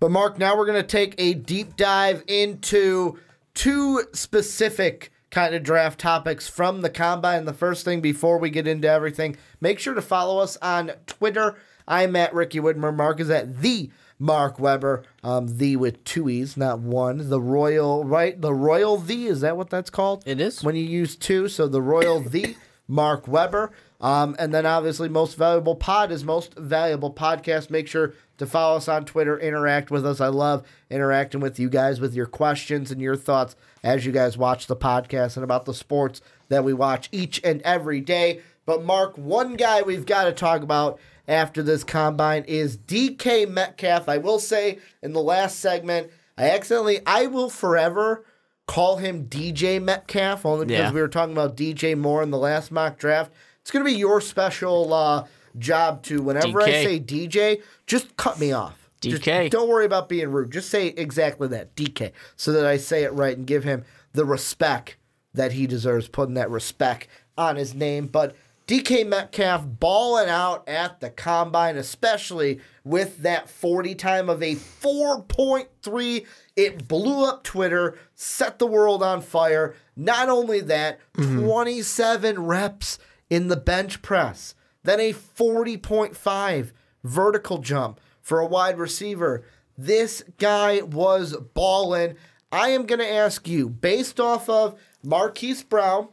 But Mark, now we're going to take a deep dive into two specific kind of draft topics from the Combine. The first thing before we get into everything, make sure to follow us on Twitter. I'm at Ricky Widmer. Mark is at the Mark Weber. The with two E's, not one. The Royal, right? The Royal The, is that what that's called? It is. When you use two, so the Royal The Mark Weber. And then obviously Most Valuable Pod is Most Valuable Podcast. Make sure to follow us on Twitter, interact with us. I love interacting with you guys with your questions and your thoughts as you guys watch the podcast and about the sports that we watch each and every day. But Mark, one guy we've got to talk about after this Combine is DK Metcalf. I will say in the last segment, I will forever call him DJ Metcalf, only because we were talking about DJ Moore in the last mock draft. It's going to be your special job to, whenever I say DJ, just cut me off. DK. Just don't worry about being rude. Just say exactly that, DK, so that I say it right and give him the respect that he deserves, putting that respect on his name. But DK Metcalf balling out at the Combine, especially with that 40 time of a 4.3. It blew up Twitter, set the world on fire. Not only that, 27 reps in the bench press, then a 40.5 vertical jump for a wide receiver. This guy was balling. I am going to ask you, based off of Marquise Brown,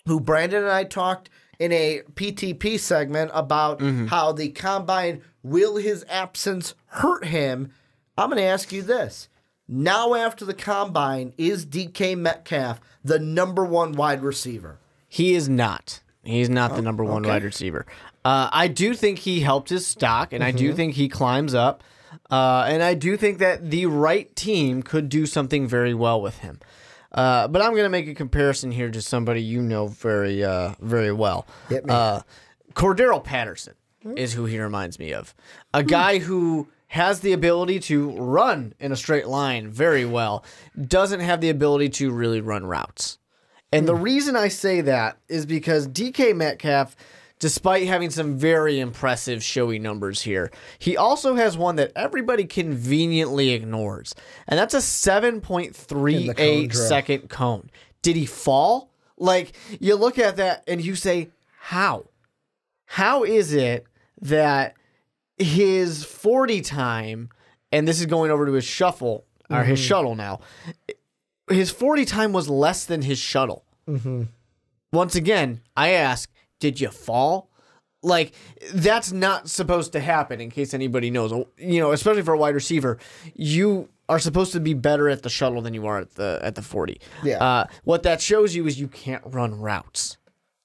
who Brandon and I talked in a PTP segment about how the Combine, will his absence hurt him? I'm going to ask you this. Now after the Combine, is DK Metcalf the number one wide receiver? He is not. He's not the number one wide receiver. I do think he helped his stock, and I do think he climbs up. And I do think that the right team could do something very well with him. But I'm going to make a comparison here to somebody you know very well. Cordero Patterson is who he reminds me of. A guy who has the ability to run in a straight line very well, doesn't have the ability to really run routes. And the reason I say that is because DK Metcalf, despite having some very impressive showy numbers here, he also has one that everybody conveniently ignores. And that's a 7.38 second cone. Did he fall? Like, you look at that and you say, how? How is it that his 40 time, and this is going over to his shuffle, or his shuttle now, his 40 time was less than his shuttle. Once again, I ask, did you fall? Like, that's not supposed to happen, in case anybody knows. You know, especially for a wide receiver, you are supposed to be better at the shuttle than you are at the 40. What that shows you is you can't run routes.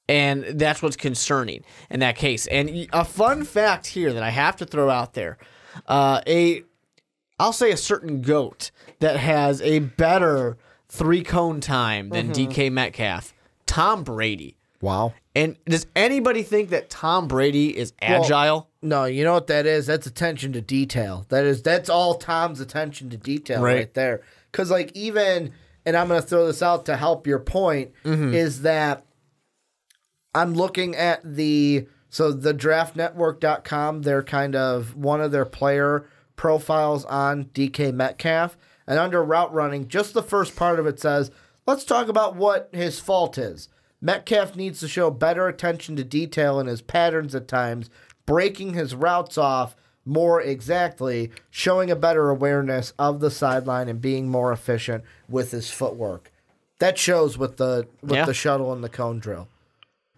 And that's what's concerning in that case. And a fun fact here that I have to throw out there, I'll say a certain GOAT that has a better 3-cone time than DK Metcalf, Tom Brady. Wow. And does anybody think that Tom Brady is agile? Well, no, you know what that is? That's attention to detail. That's all Tom's attention to detail right there. Because, like, even, and I'm going to throw this out to help your point, is that I'm looking at the draftnetwork.com, they're kind of one of their player profiles on DK Metcalf. And under route running, just the first part of it says, let's talk about what his fault is. Metcalf needs to show better attention to detail in his patterns at times, breaking his routes off more exactly, showing a better awareness of the sideline, and being more efficient with his footwork. That shows with the shuttle and the cone drill.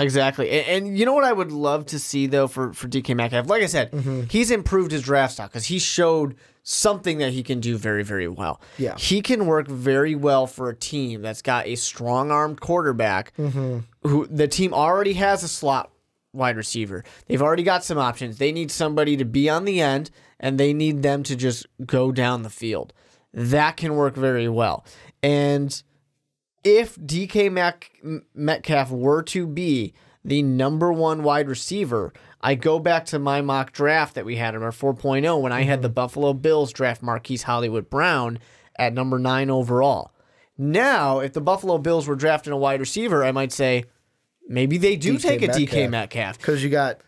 Exactly. And you know what I would love to see, though, for DK Metcalf? Like I said, he's improved his draft stock because he showed something that he can do very, very well. Yeah. He can work very well for a team that's got a strong-armed quarterback who the team already has a slot wide receiver. They've already got some options. They need somebody to be on the end, and they need them to just go down the field. That can work very well. And if DK Metcalf were to be the number one wide receiver, I go back to my mock draft that we had in our 4.0 when I had the Buffalo Bills draft Marquise Hollywood Brown at number 9 overall. Now, if the Buffalo Bills were drafting a wide receiver, I might say maybe they do take a DK Metcalf. Because you got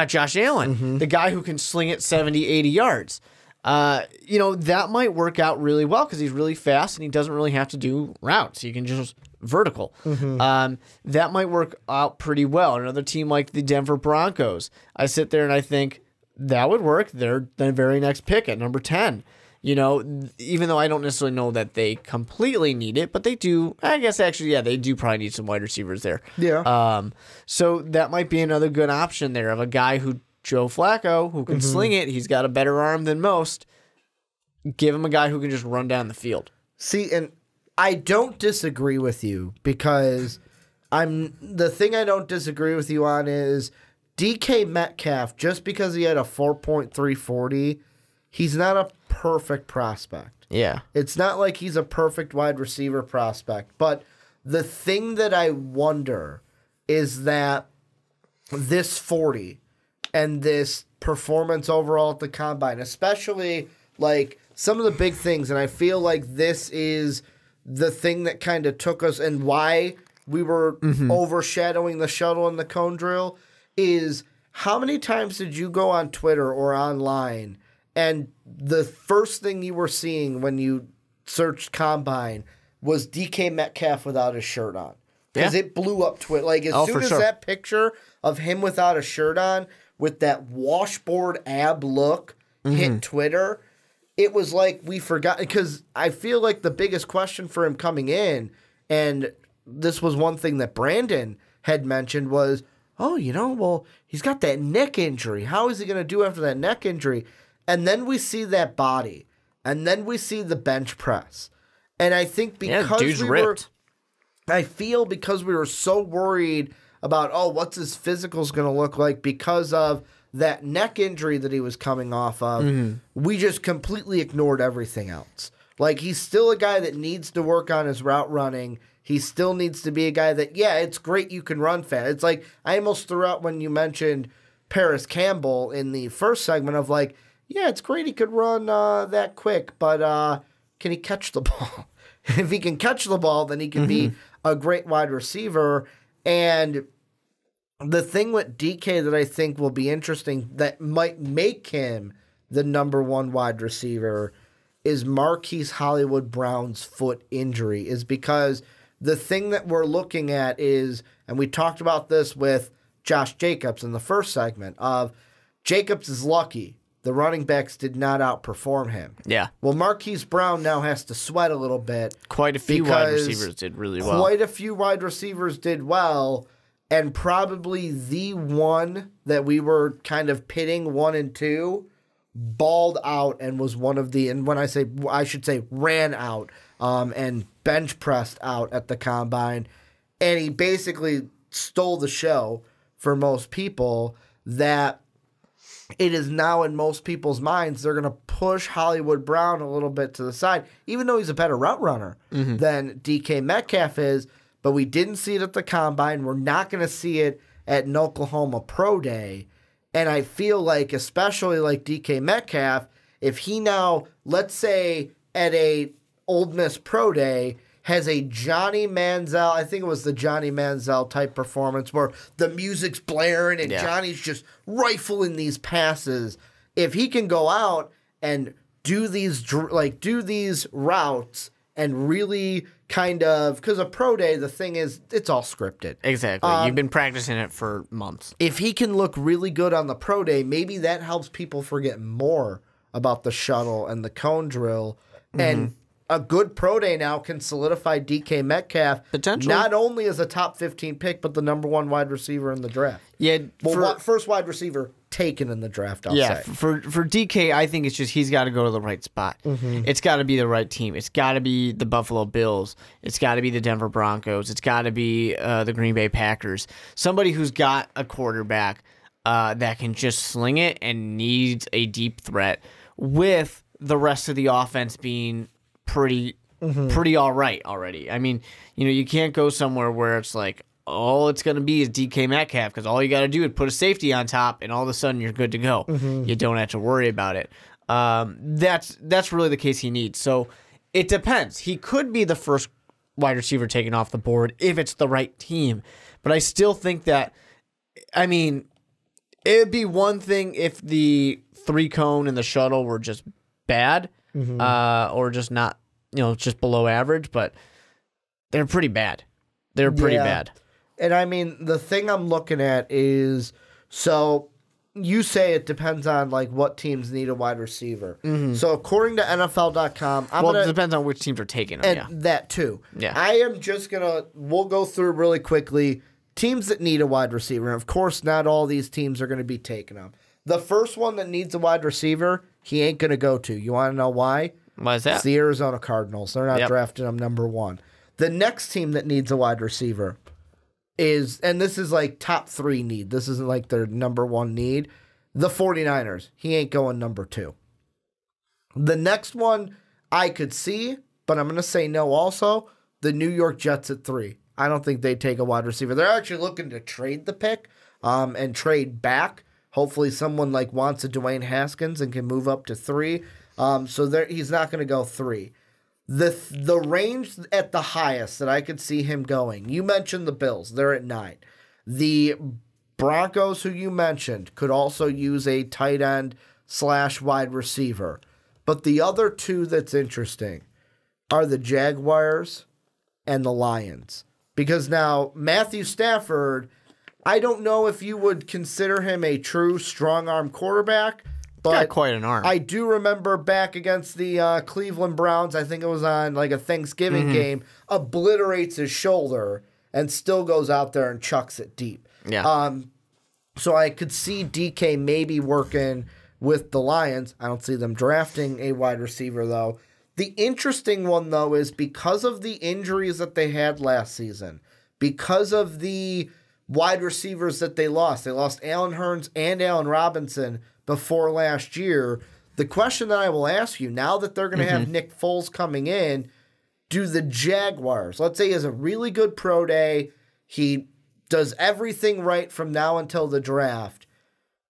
Josh Allen, the guy who can sling it 70, 80 yards. That might work out really well because he's really fast and he doesn't really have to do routes. He can just vertical. That might work out pretty well. Another team like the Denver Broncos, I sit there and I think that would work. They're the very next pick at number 10. Even though I don't necessarily know that they completely need it, but they do. I guess actually, yeah, they do probably need some wide receivers there. Yeah. So that might be another good option there of a guy Joe Flacco, who can sling it. He's got a better arm than most. Give him a guy who can just run down the field. See, and I don't disagree with you because the thing I don't disagree with you on is DK Metcalf, just because he had a 4.340, he's not a perfect prospect. Yeah. It's not like he's a perfect wide receiver prospect. But the thing that I wonder is that this 40 and this performance overall at the combine, especially like some of the big things, and I feel like this is the thing that kind of took us and why we were overshadowing the shuttle and the cone drill, is how many times did you go on Twitter or online and the first thing you were seeing when you searched combine was DK Metcalf without his shirt on? Because it blew up Twitter. Like, as soon as that picture of him without a shirt on with that washboard ab look hit Twitter, it was like we forgot. Because I feel like the biggest question for him coming in, and this was one thing that Brandon had mentioned, was, he's got that neck injury. How is he going to do after that neck injury? And then we see that body. And then we see the bench press. And I think because because we were so worried about, what's his physical's going to look like because of that neck injury that he was coming off of, we just completely ignored everything else. Like, he's still a guy that needs to work on his route running. He still needs to be a guy that, it's great you can run fast. It's like, I almost threw out when you mentioned Paris Campbell in the first segment of like, yeah, it's great he could run that quick, but can he catch the ball? If he can catch the ball, then he can be a great wide receiver. And the thing with DK that I think will be interesting that might make him the number one wide receiver is Marquise Hollywood Brown's foot injury, is because the thing that we're looking at is, and we talked about this with Josh Jacobs in the first segment, of Jacobs is lucky. The running backs did not outperform him. Yeah. Well, Marquise Brown now has to sweat a little bit. Quite a few wide receivers did really well. Quite a few wide receivers did well, and probably the one that we were kind of pitting 1 and 2 balled out and was one of the, and when I should say ran out and bench pressed out at the combine, and he basically stole the show for most people. That it is now in most people's minds they're going to push Hollywood Brown a little bit to the side, even though he's a better route runner than DK Metcalf is. But we didn't see it at the combine. We're not going to see it at an Oklahoma Pro Day. And I feel like, especially like DK Metcalf, if he now, let's say at a Ole Miss Pro Day, has a Johnny Manziel, I think it was the Johnny Manziel type performance where the music's blaring and Johnny's just rifling these passes. If he can go out and do these routes and really kind of, because a pro day, the thing is, it's all scripted. Exactly. You've been practicing it for months. If he can look really good on the pro day, maybe that helps people forget more about the shuttle and the cone drill. And a good pro day now can solidify DK Metcalf potentially not only as a top 15 pick, but the number one wide receiver in the draft. Yeah, first wide receiver taken in the draft, I'll say. For DK, I think it's just he's got to go to the right spot. It's got to be the right team. It's got to be the Buffalo Bills. It's got to be the Denver Broncos. It's got to be the Green Bay Packers. Somebody who's got a quarterback that can just sling it and needs a deep threat, with the rest of the offense being pretty all right already. I mean, you can't go somewhere where it's like, all it's going to be is DK Metcalf, because all you got to do is put a safety on top and all of a sudden you're good to go. You don't have to worry about it. That's really the case he needs. So it depends. He could be the first wide receiver taken off the board if it's the right team. But I still think that, I mean, it would be one thing if the 3-cone and the shuttle were just bad or just not, just below average, but they're pretty bad. They're pretty bad. And I mean, the thing I'm looking at is, so you say it depends on like what teams need a wide receiver. So according to NFL.com, it depends on which teams are taking them. And that too. Yeah. I am just we'll go through really quickly teams that need a wide receiver. And of course, not all these teams are going to be taking them. The first one that needs a wide receiver, he ain't going to go to. You want to know why? Why is that? It's the Arizona Cardinals. They're not drafting him number 1. The next team that needs a wide receiver is, and this is like top 3 need. This isn't like their number 1 need. The 49ers. He ain't going number 2. The next one I could see, but I'm going to say no also, the New York Jets at 3. I don't think they take a wide receiver. They're actually looking to trade the pick and trade back. Hopefully someone like wants a Dwayne Haskins and can move up to 3. So he's not going to go 3. The range at the highest that I could see him going, you mentioned the Bills. They're at 9. The Broncos, who you mentioned, could also use a tight end / wide receiver. But the other 2 that's interesting are the Jaguars and the Lions. Because now Matthew Stafford, I don't know if you would consider him a true strong-arm quarterback, but got quite an arm. I do remember back against the Cleveland Browns, I think it was on like a Thanksgiving game, obliterates his shoulder and still goes out there and chucks it deep. Yeah. So I could see DK maybe working with the Lions. I don't see them drafting a wide receiver, though. The interesting one, though, is because of the injuries that they had last season, because of the wide receivers that they lost Allen Hurns and Allen Robinson before last year. The question that I will ask you, now that they're going to have Nick Foles coming in, do the Jaguars, let's say he has a really good pro day, he does everything right from now until the draft,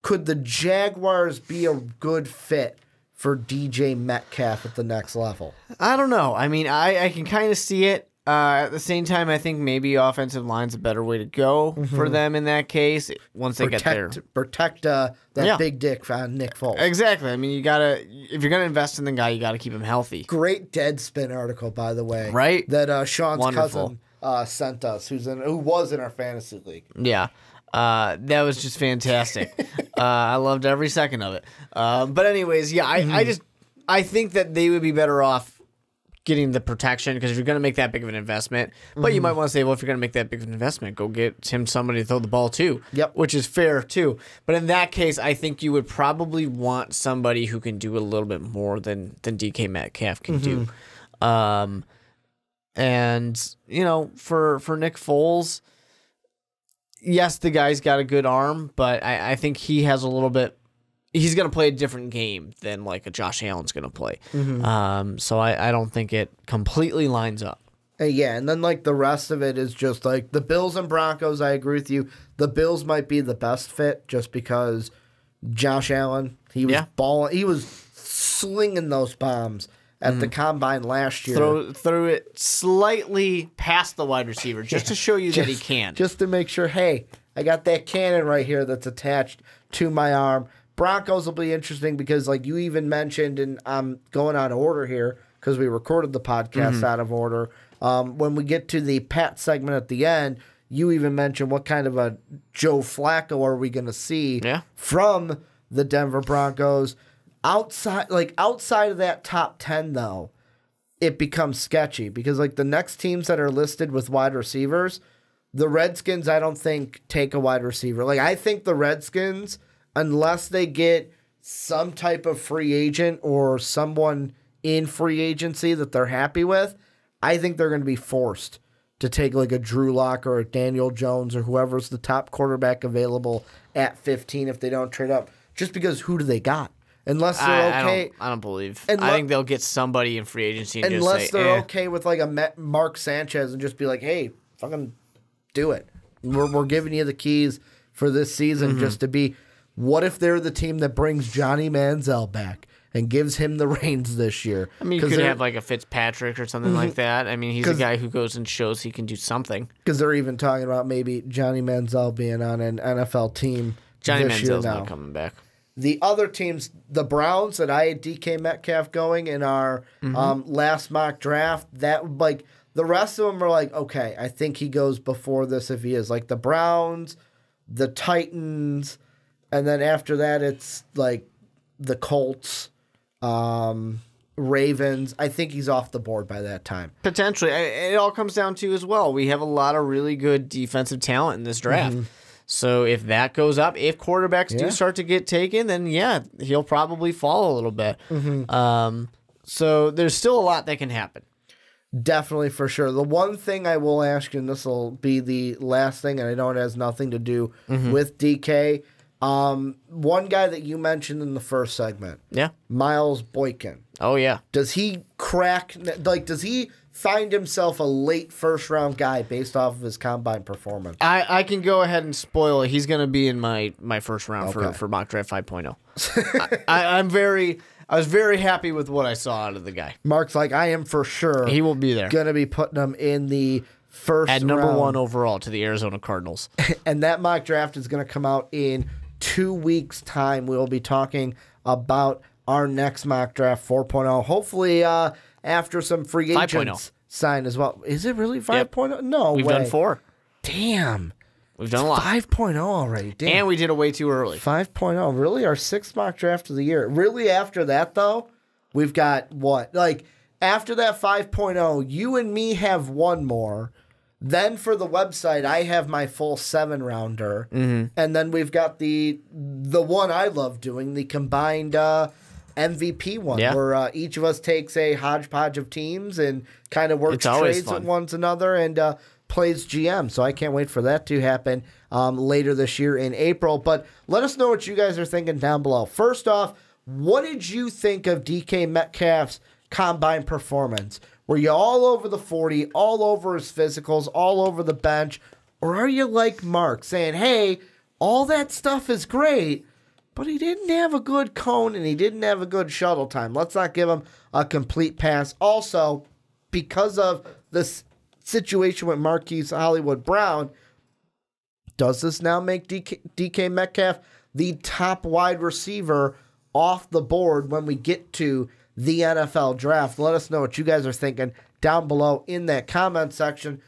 could the Jaguars be a good fit for DJ Metcalf at the next level? I don't know. I mean, I can kind of see it. At the same time, I think maybe offensive line's a better way to go for them in that case once they get there. Protect that big dick on Nick Foles. Exactly. I mean, if you're going to invest in the guy, you got to keep him healthy. Great Deadspin article, by the way. Right? That Sean's cousin sent us, who was in our fantasy league. Yeah. That was just fantastic. I loved every second of it. But anyways, yeah, I think that they would be better off getting the protection, because if you're going to make that big of an investment, but you might want to say, well, if you're going to make that big of an investment, go get him somebody to throw the ball to. Yep. Which is fair too. But in that case, I think you would probably want somebody who can do a little bit more than DK Metcalf can do. And for Nick Foles, yes, the guy's got a good arm, but I think he has a little bit. He's going to play a different game than like a Josh Allen's going to play. So I don't think it completely lines up. Yeah, and then like the rest of it is just like the Bills and Broncos. I agree with you. The Bills might be the best fit just because Josh Allen, he was balling, he was slinging those bombs at the combine last year. Throw it slightly past the wide receiver just to show you that he can. Just to make sure, hey, I got that cannon right here that's attached to my arm. Broncos will be interesting because, like you even mentioned, and I'm going out of order here because we recorded the podcast out of order. When we get to the Pat segment at the end, you even mentioned what kind of a Joe Flacco are we going to see from the Denver Broncos. Outside of that top 10, though, it becomes sketchy because like the next teams that are listed with wide receivers, the Redskins, I don't think take a wide receiver. Like I think the Redskins, unless they get some type of free agent or someone in free agency that they're happy with, I think they're going to be forced to take like a Drew Lock or a Daniel Jones or whoever's the top quarterback available at 15 if they don't trade up. Just because who do they got? Unless they're okay. I don't believe. I think they'll get somebody in free agency and unless just say, they're okay with like a Mark Sanchez and just be like, hey, fucking do it. We're giving you the keys for this season just to be. What if they're the team that brings Johnny Manziel back and gives him the reins this year? I mean, you could have like a Fitzpatrick or something like that. I mean, he's a guy who goes and shows he can do something. Because they're even talking about maybe Johnny Manziel being on an NFL team. Johnny Manziel's not coming back. The other teams, the Browns, that I had DK Metcalf going in our last mock draft, that like the rest of them are like, okay, I think he goes before this if he is. Like the Browns, the Titans, and then after that it's like the Colts, Ravens. I think he's off the board by that time. Potentially. It all comes down to as well. We have a lot of really good defensive talent in this draft. So if that goes up, if quarterbacks do start to get taken, then he'll probably fall a little bit. So there's still a lot that can happen. Definitely, for sure. The one thing I will ask you, and this will be the last thing, and I know it has nothing to do with DK. One guy that you mentioned in the first segment. Yeah. Miles Boykin. Oh, yeah. Does he crack, like, does he find himself a late first-round guy based off of his combine performance? I can go ahead and spoil it. He's going to be in my first round for mock draft 5.0. I was very happy with what I saw out of the guy. Mark's like, I am for sure. He will be there. Going to be putting him in the first at number 1 overall to the Arizona Cardinals. And that mock draft is going to come out in 2 weeks' time. We will be talking about our next mock draft 4.0. Hopefully, after some free agents sign as well. Is it really 5.0? Yep. No, we've done 4. Damn. We've done a lot. 5.0 already. Damn. And we did it way too early. 5.0. Really? Our 6th mock draft of the year. Really, after that, though, we've got what? Like, after that 5.0, you and me have one more. Then for the website, I have my full 7-rounder. And then we've got the one I love doing, the combined MVP one, where each of us takes a hodgepodge of teams and kind of works trades with one another and plays GM. So I can't wait for that to happen later this year in April. But let us know what you guys are thinking down below. First off, what did you think of DK Metcalf's combine performance? Were you all over the 40, all over his physicals, all over the bench? Or are you like Mark, saying, hey, all that stuff is great, but he didn't have a good cone and he didn't have a good shuttle time. Let's not give him a complete pass. Also, because of this situation with Marquise Hollywood Brown, does this now make DK Metcalf the top wide receiver off the board when we get to the NFL draft? Let us know what you guys are thinking down below in that comment section.